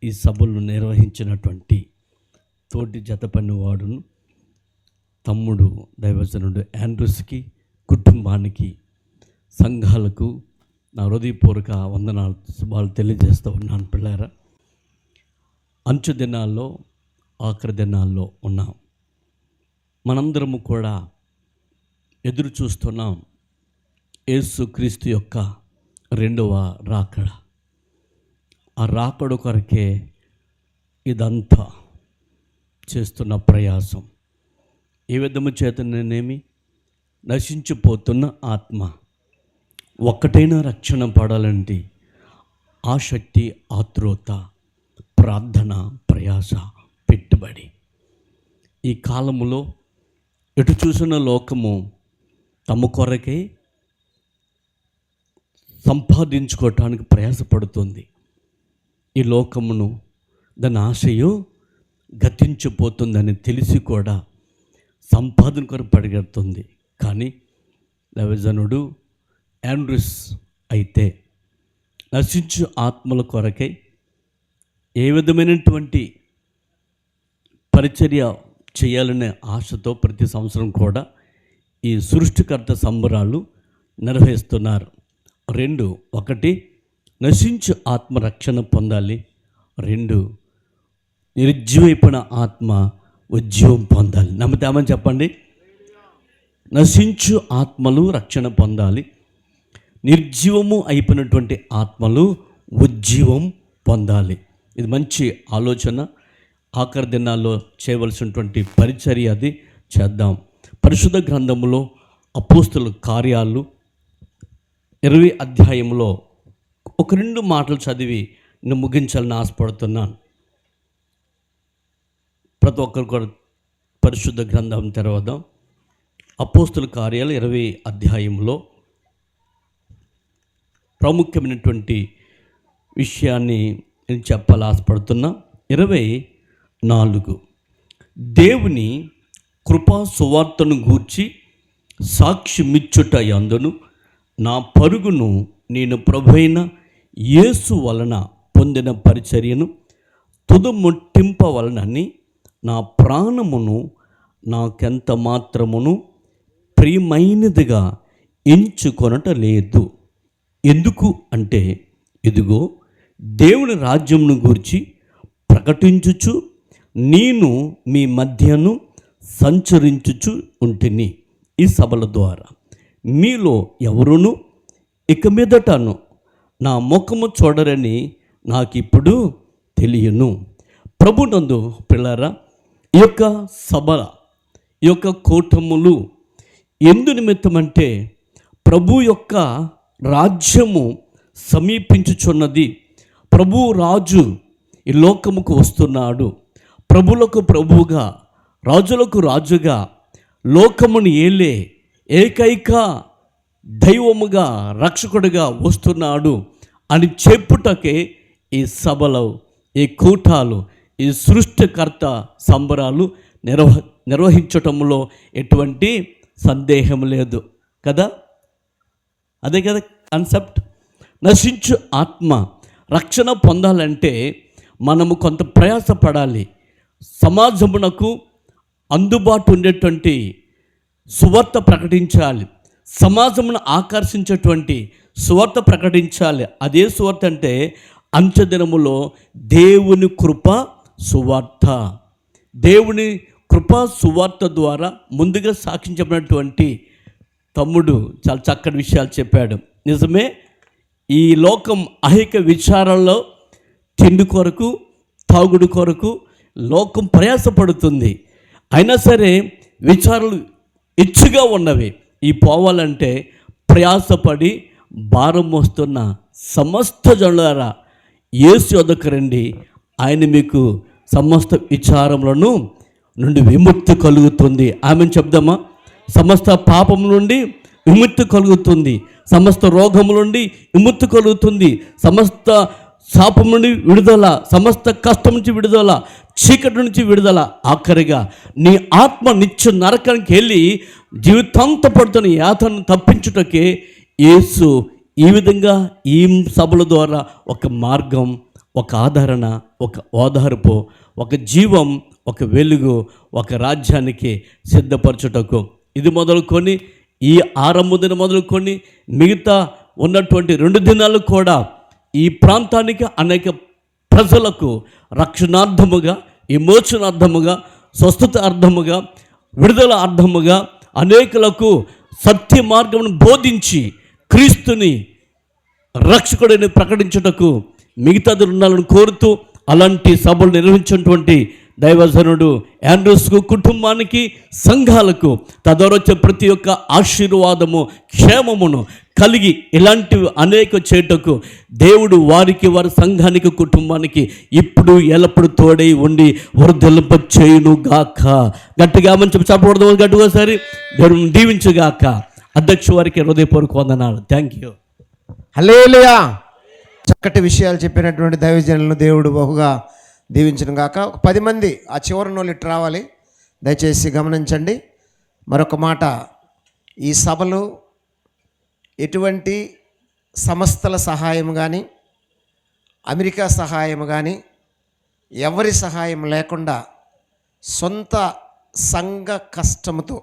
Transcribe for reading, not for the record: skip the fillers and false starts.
ఈ సభలు నిర్వహించినటువంటి తోటి జత పనివాడును తమ్ముడు దైవజనుడు ఆండ్రూస్కి, కుటుంబానికి, సంఘాలకు నా హృదయపూర్వక వందనాలు, శుభాలు తెలియజేస్తూ ఉన్నాను. పిల్లారా, అంచు దినాల్లో, ఆఖరి దినాల్లో ఉన్నాం. మనందరము కూడా ఎదురు చూస్తున్నాం యేసుక్రీస్తు యొక్క రెండవ రాకడ. ఆ రాకడ కొరకే ఇదంతా చేస్తున్న ప్రయాసం. ఏ విధము చేతనేమి నశించిపోతున్న ఆత్మ ఒక్కటైనా రక్షణ పడాలంటే ఆసక్తి, ఆతృత, ప్రార్థన, ప్రయాస, పెట్టుబడి. ఈ కాలములో ఎటు చూసిన లోకము తమ కొరకే సంపాదించుకోవటానికి ప్రయాసపడుతుంది. ఈ లోకమును దాని ఆశయు గతించిపోతుందని తెలిసి కూడా సంపాదన కొరకు పరిగెడుతుంది. కానీ దైవజనుడు ఆండ్రూస్ అయితే నశించు ఆత్మల కొరకై ఏ విధమైనటువంటి పరిచర్య చేయాలనే ఆశతో ప్రతి సంవత్సరం కూడా ఈ సృష్టికర్త సంబరాలు నిర్వహిస్తున్నారు. 2, 1 నశించు ఆత్మ రక్షణ పొందాలి. 2 నిర్జీవైపోయిన ఆత్మ ఉజ్జీవం పొందాలి. నమ్ముతామని చెప్పండి. నశించు ఆత్మలు రక్షణ పొందాలి, నిర్జీవము అయిపోయినటువంటి ఆత్మలు ఉజ్జీవం పొందాలి. ఇది మంచి ఆలోచన. ఆఖరి దినాల్లో చేయవలసినటువంటి పరిచర్య అది చేద్దాం. పరిశుద్ధ గ్రంథములో అపోస్తుల కార్యాలు 20 అధ్యాయంలో 1-2 మాటలు చదివి నేను ముగించాలని ఆశపడుతున్నాను. ప్రతి ఒక్కరు కూడా పరిశుద్ధ గ్రంథం తెరవదాం. అపోస్తుల కార్యాలు 20 అధ్యాయంలో ప్రాముఖ్యమైనటువంటి విషయాన్ని నేను చెప్పాలని ఆశపడుతున్నా. 24 దేవుని కృపా సువార్తను గూర్చి సాక్ష్యమిచ్చుట యందును నా పరుగును నేను ప్రభువైన యేసు వలన పొందిన పరిచర్యను తుదముట్టింపవలనని నా ప్రాణమును నాకెంత మాత్రమును ప్రియమైనదిగా ఎంచుకొనట లేదు. ఎందుకు అంటే, ఇదిగో దేవుని రాజ్యమును గూర్చి ప్రకటించుచు నేను మీ మధ్యను సంచరించుచు ఉంటిని. ఈ సభల ద్వారా మీలో ఎవరును ఇక మీదటను నా ముఖము చూడరని నాకు ఇప్పుడు తెలియను. ప్రభునందు పిల్లరా, ఈ యొక్క సభల, ఈ యొక్క కూటములు ఎందు నిమిత్తమంటే ప్రభు యొక్క రాజ్యము సమీపించుచున్నది. ప్రభు రాజు ఈ లోకముకు వస్తున్నాడు. ప్రభులకు ప్రభువుగా, రాజులకు రాజుగా, లోకమును ఏలే ఏకైక దైవముగా, రక్షకుడిగా వస్తున్నాడు అని చెప్పుటకే ఈ సభలు, ఈ కూటాలు, ఈ సృష్టికర్త సంబరాలు నిర్వహించటంలో ఎటువంటి సందేహం లేదు కదా. అదే కదా కాన్సెప్ట్. నశించు ఆత్మ రక్షణ పొందాలంటే మనము కొంత ప్రయాసపడాలి. సమాజమునకు అందుబాటు ఉండేటువంటి సువార్త ప్రకటించాలి. సమాజమును ఆకర్షించేటువంటి సువార్త ప్రకటించాలి. అదే సువార్త అంటే అంచెదినములో దేవుని కృప సువార్త. దేవుని కృప సువార్త ద్వారా ముందుగా సాక్షించబడినటువంటి తమ్ముడు చాలా చక్కటి విషయాలు చెప్పాడు. నిజమే, ఈ లోకం అహిక విచారాల్లో తిండి కొరకు, తాగుడు కొరకు లోకం ప్రయాసపడుతుంది. అయినా సరే విచారాలు ఇచ్చుగా ఉన్నవి. ఈ పోవాలంటే ప్రయాసపడి భారం మోస్తున్న సమస్త జనులారా యేసు యొద్దకు రండి, ఆయన మీకు సమస్త విచారములను నుండి విముక్తి కలుగుతుంది. ఆమెను చెప్దామా? సమస్త పాపం నుండి విముక్తి కలుగుతుంది, సమస్త రోగము నుండి విముక్తి కలుగుతుంది, సమస్త శాపం నుండి విడుదల, సమస్త కష్టం నుంచి విడుదల, చీకటి నుంచి విడుదల. ఆఖరిగా నీ ఆత్మ నిత్య నరకానికి వెళ్ళి జీవితాంత పడుతున్న యాతను తప్పించుటకే యేసు ఈ విధంగా ఈ సభల ద్వారా ఒక మార్గం ఒక ఆదరణ, ఒక ఓదార్పు, ఒక జీవం, ఒక వెలుగు, ఒక రాజ్యానికి సిద్ధపరచుటకు ఇది మొదలుకొని ఈ ఆరంభదిన మొదలుకొని మిగతా ఉన్నటువంటి 2 దినాలు కూడా ఈ ప్రాంతానికి అనేక ప్రజలకు రక్షణార్థముగా, విమోచనార్థముగా, స్వస్థత అర్థముగా, విడుదల అర్థముగా అనేకులకు సత్య మార్గమును బోధించి క్రీస్తుని రక్షకుడిని ప్రకటించుటకు మిగతా ఉండాలని కోరుతూ అలాంటి సభలు నిర్వహించినటువంటి దైవజనుడు ఆండ్రూస్కు, కుటుంబానికి, సంఘాలకు తద్వారా వచ్చే ప్రతి ఒక్క ఆశీర్వాదము, క్షేమమును కలిగి ఇలాంటివి అనేక చేటకు దేవుడు వారికి, వారి సంఘానికి, కుటుంబానికి ఇప్పుడు ఎల్లప్పుడు తోడై ఉండి వరదలింప చేయును గాక. గట్టిగా మంచి చెప్పకూడదు, గట్టిగా సరి దేవుడు దీవించుగాక. అధ్యక్ష వారికి హృదయపూర్వక వందనాలు. Thank you. హల్లెలూయా. చక్కటి విషయాలు చెప్పినటువంటి దైవజనులను దేవుడు బహుగా దీవించను గాక. ఒక 10 మంది ఆ చివరి నోళ్ళు ఇటు రావాలి, దయచేసి గమనించండి. మరొక మాట, ఈ సభలు ఎటువంటి సంస్థల సహాయం కానీ, అమెరికా సహాయం కానీ, ఎవరి సహాయం లేకుండా సొంత సంఘ కష్టముతో